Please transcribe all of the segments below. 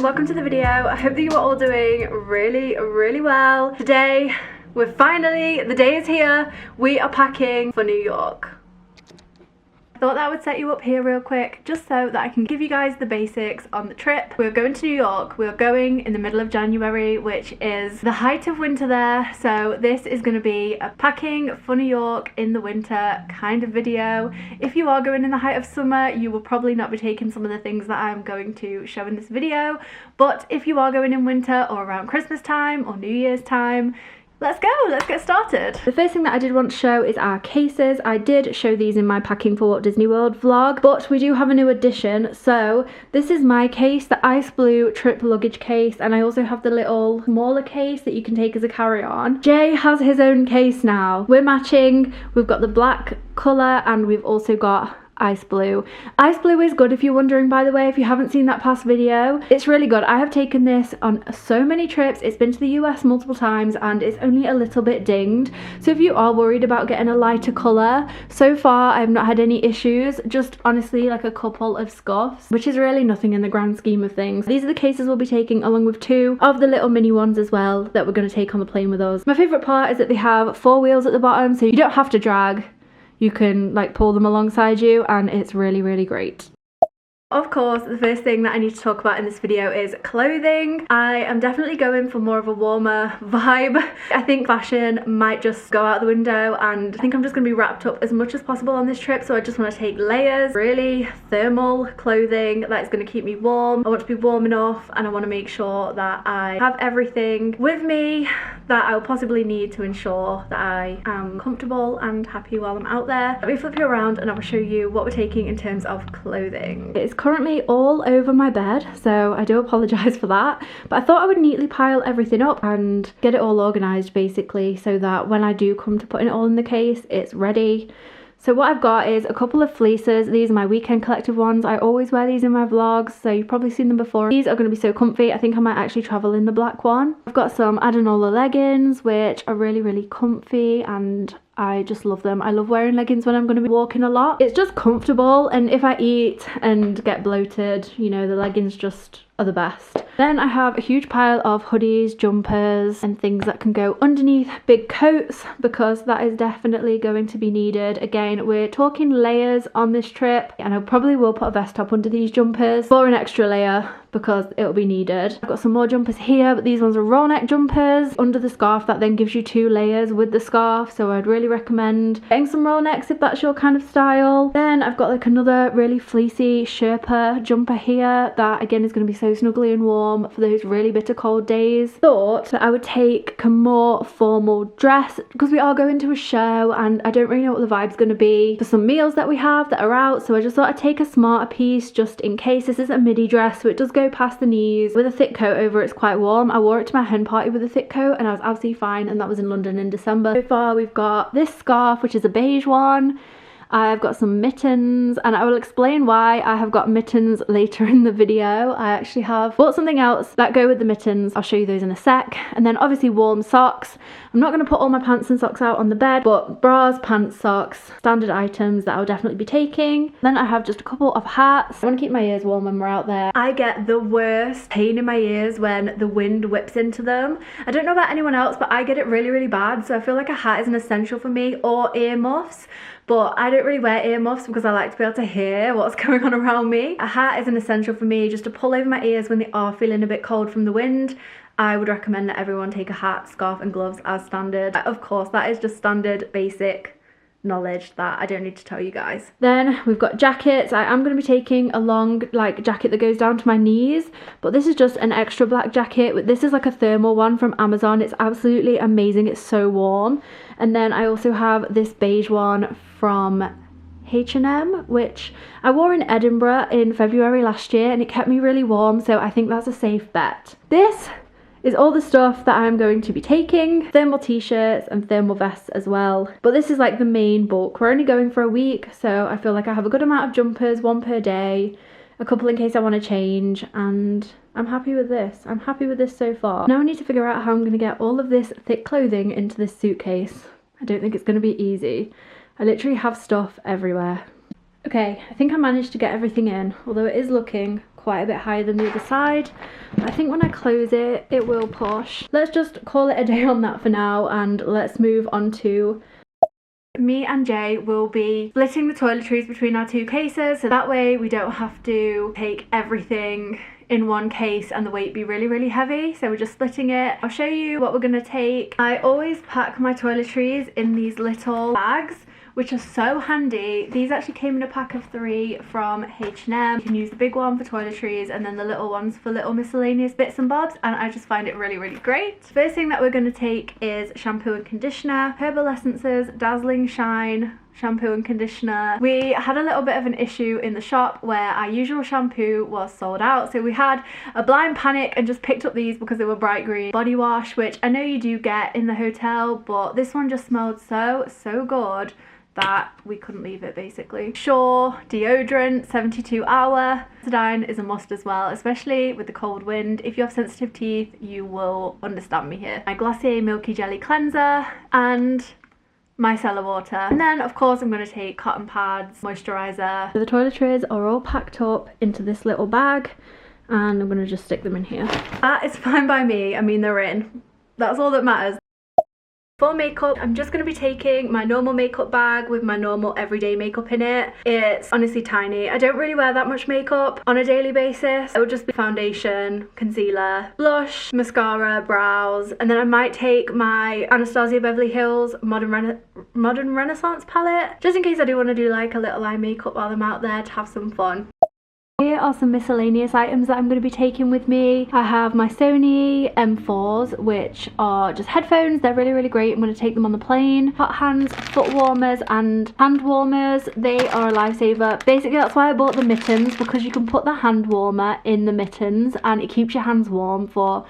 welcome to the video. I hope that you are all doing really well. Today, the day is here. We are packing for New York. I thought that I would set you up here real quick just so that I can give you guys the basics on the trip. We're going to New York. We're going in the middle of January, which is the height of winter there. So this is going to be a packing for New York in the winter kind of video. If you are going in the height of summer, you will probably not be taking some of the things that I'm going to show in this video. But if you are going in winter or around Christmas time or New Year's time, let's go, let's get started. The first thing that I did want to show is our cases. I did show these in my Packing for Walt Disney World vlog, but we do have a new addition. So this is my case, the ice blue trip luggage case, and I also have the little smaller case that you can take as a carry-on. Jay has his own case now. We're matching. We've got the black colour and we've also got ice blue. Ice blue is good, if you're wondering, by the way, if you haven't seen that past video. It's really good. I have taken this on so many trips. It's been to the US multiple times and it's only a little bit dinged. So if you are worried about getting a lighter colour, so far I've not had any issues, just honestly like a couple of scuffs, which is really nothing in the grand scheme of things. These are the cases we'll be taking, along with two of the little mini ones as well that we're going to take on the plane with us. My favourite part is that they have 4 wheels at the bottom, so you don't have to drag. You can like pull them alongside you and it's really great. Of course, the first thing that I need to talk about in this video is clothing. I am definitely going for more of a warmer vibe. I think fashion might just go out the window and I think I'm just going to be wrapped up as much as possible on this trip, so I just want to take layers, really thermal clothing that is going to keep me warm. I want to be warm enough and I want to make sure that I have everything with me that I'll possibly need to ensure that I am comfortable and happy while I'm out there. Let me flip you around and I will show you what we're taking in terms of clothing. It's currently all over my bed, so I do apologise for that, but I thought I would neatly pile everything up and get it all organised basically, so that when I do come to putting it all in the case, it's ready. So what I've got is a couple of fleeces. These are my weekend collective ones. I always wear these in my vlogs, so you've probably seen them before. These are going to be so comfy. I think I might actually travel in the black one. I've got some Adenola leggings, which are really comfy and I just love them. I love wearing leggings when I'm going to be walking a lot. It's just comfortable, and if I eat and get bloated, you know, the leggings just are the best. Then I have a huge pile of hoodies, jumpers and things that can go underneath big coats, because that is definitely going to be needed. Again, we're talking layers on this trip, and I probably will put a vest top under these jumpers for an extra layer because it'll be needed. I've got some more jumpers here, but these ones are roll neck jumpers under the scarf that then gives you 2 layers with the scarf, so I'd really recommend getting some roll necks if that's your kind of style. Then I've got like another really fleecy Sherpa jumper here that again is going to be so snuggly and warm for those really bitter cold days. Thought that I would take a more formal dress because we are going to a show and I don't really know what the vibe's going to be for some meals that we have that are out, so I just thought I'd take a smarter piece just in case. This is a midi dress, so it does go past the knees with a thick coat over. It's quite warm. I wore it to my hen party with a thick coat and I was absolutely fine, and that was in London in December. So far we've got this scarf, which is a beige one. I've got some mittens, and I will explain why I have got mittens later in the video. I actually have bought something else that go with the mittens. I'll show you those in a sec. And then obviously warm socks. I'm not going to put all my pants and socks out on the bed, but bras, pants, socks, standard items that I'll definitely be taking. Then I have just a couple of hats. I want to keep my ears warm when we're out there. I get the worst pain in my ears when the wind whips into them. I don't know about anyone else, but I get it really bad, so I feel like a hat is an essential for me, or earmuffs. But I don't really wear earmuffs because I like to be able to hear what's going on around me. A hat is an essential for me just to pull over my ears when they are feeling a bit cold from the wind. I would recommend that everyone take a hat, scarf and gloves as standard. Of course, that is just standard basic knowledge that I don't need to tell you guys. Then we've got jackets. I am going to be taking a long like jacket that goes down to my knees, but this is just an extra black jacket. This is like a thermal one from Amazon. It's absolutely amazing. It's so warm. And then I also have this beige one from H&M, which I wore in Edinburgh in February last year and it kept me really warm, so I think that's a safe bet. This is all the stuff that I'm going to be taking. Thermal t-shirts and thermal vests as well. But this is like the main bulk. We're only going for a week, so I feel like I have a good amount of jumpers, 1 per day, a couple in case I want to change, and I'm happy with this. I'm happy with this so far. Now I need to figure out how I'm going to get all of this thick clothing into this suitcase. I don't think it's going to be easy. I literally have stuff everywhere. Okay, I think I managed to get everything in, although it is looking quite a bit higher than the other side. I think when I close it, it will push. Let's just call it a day on that for now, and let's move on to me and Jay will be splitting the toiletries between our 2 cases, so that way we don't have to take everything in one case and the weight be really heavy. So we're just splitting it. I'll show you what we're gonna take. I always pack my toiletries in these little bags, which are so handy. These actually came in a pack of 3 from H&M. You can use the big one for toiletries and then the little ones for little miscellaneous bits and bobs, and I just find it really great. First thing that we're going to take is shampoo and conditioner. Herbal Essences Dazzling Shine shampoo and conditioner. We had a little bit of an issue in the shop where our usual shampoo was sold out, so we had a blind panic and just picked up these because they were bright green body wash, which I know you do get in the hotel, but this one just smelled so good that we couldn't leave it basically. Sure deodorant 72 hour. Betadine is a must as well, especially with the cold wind. If you have sensitive teeth, you will understand me here. My Glossier Milky Jelly Cleanser and micellar water. And then of course I'm going to take cotton pads, moisturizer. So the toiletries are all packed up into this little bag and I'm going to just stick them in here. That is fine by me. I mean, they're in. That's all that matters. For makeup, I'm just going to be taking my normal makeup bag with my normal everyday makeup in it. It's honestly tiny. I don't really wear that much makeup on a daily basis. It will just be foundation, concealer, blush, mascara, brows, and then I might take my Anastasia Beverly Hills Modern Renaissance palette, just in case I do want to do like a little eye makeup while I'm out there to have some fun. Here are some miscellaneous items that I'm going to be taking with me. I have my Sony M4s, which are just headphones. They're really great. I'm going to take them on the plane. Hot hands, foot warmers and hand warmers. They are a lifesaver. Basically, that's why I bought the mittens, because you can put the hand warmer in the mittens and it keeps your hands warm for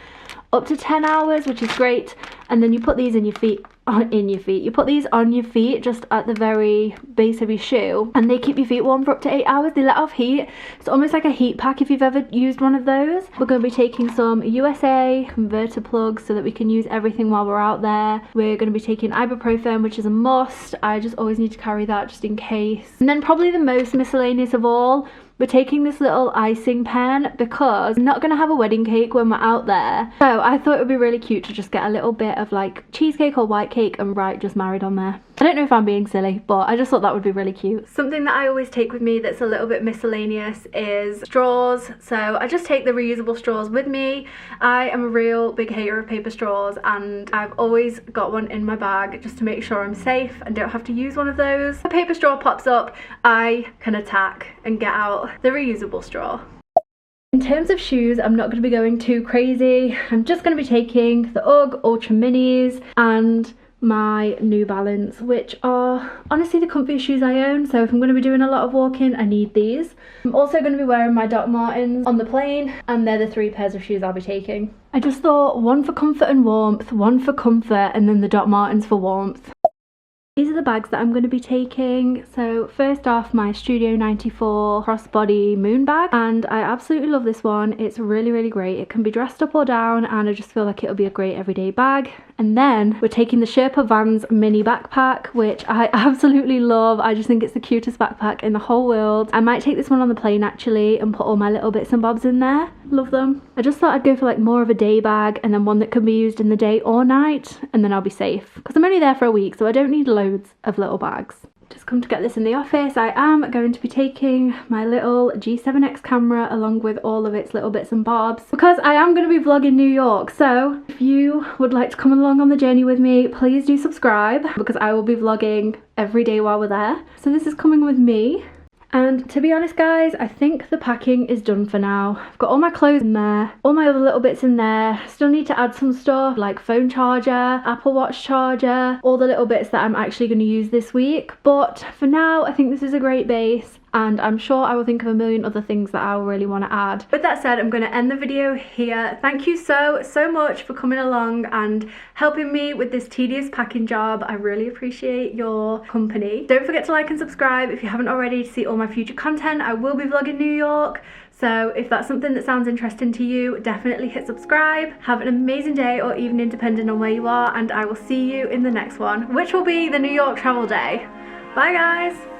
up to 10 hours, which is great. And then you put these in your feet. You put these on your feet just at the very base of your shoe and they keep your feet warm for up to 8 hours. They let off heat. It's almost like a heat pack if you've ever used one of those. We're going to be taking some USA converter plugs so that we can use everything while we're out there. We're going to be taking ibuprofen, which is a must. I just always need to carry that just in case. And then probably the most miscellaneous of all, we're taking this little icing pen because I'm not going to have a wedding cake when we're out there. So I thought it would be really cute to just get a little bit of like cheesecake or white cake and write just married on there. I don't know if I'm being silly, but I just thought that would be really cute. Something that I always take with me that's a little bit miscellaneous is straws. So I just take the reusable straws with me. I am a real big hater of paper straws and I've always got one in my bag just to make sure I'm safe and don't have to use one of those. If a paper straw pops up, I can attack and get out the reusable straw. In terms of shoes, I'm not going to be going too crazy. I'm just going to be taking the UGG Ultra Minis and my New Balance, which are honestly the comfiest shoes I own, so if I'm going to be doing a lot of walking, I need these. I'm also going to be wearing my Doc Martens on the plane, and they're the 3 pairs of shoes I'll be taking. I just thought one for comfort and warmth, one for comfort, and then the Doc Martens for warmth. These are the bags that I'm going to be taking. So first off, my Studio 94 crossbody moon bag, and I absolutely love this one. It's really great. It can be dressed up or down and I just feel like it'll be a great everyday bag. And then we're taking the Sherpa Vans mini backpack, which I absolutely love. I just think it's the cutest backpack in the whole world. I might take this one on the plane actually and put all my little bits and bobs in there. Love them. I just thought I'd go for like more of a day bag and then one that can be used in the day or night, and then I'll be safe because I'm only there for a week, so I don't need loads of little bags. Just come to get this in the office. I am going to be taking my little G7X camera along with all of its little bits and bobs because I am going to be vlogging New York. So if you would like to come along on the journey with me, please do subscribe because I will be vlogging every day while we're there. So this is coming with me. And to be honest guys, I think the packing is done for now. I've got all my clothes in there, all my other little bits in there. Still need to add some stuff like phone charger, Apple Watch charger, all the little bits that I'm actually going to use this week. But for now, I think this is a great base. And I'm sure I will think of a million other things that I will really want to add. With that said, I'm going to end the video here. Thank you so much for coming along and helping me with this tedious packing job. I really appreciate your company. Don't forget to like and subscribe if you haven't already to see all my future content. I will be vlogging New York. So if that's something that sounds interesting to you, definitely hit subscribe. Have an amazing day or evening depending on where you are, and I will see you in the next one, which will be the New York travel day. Bye guys!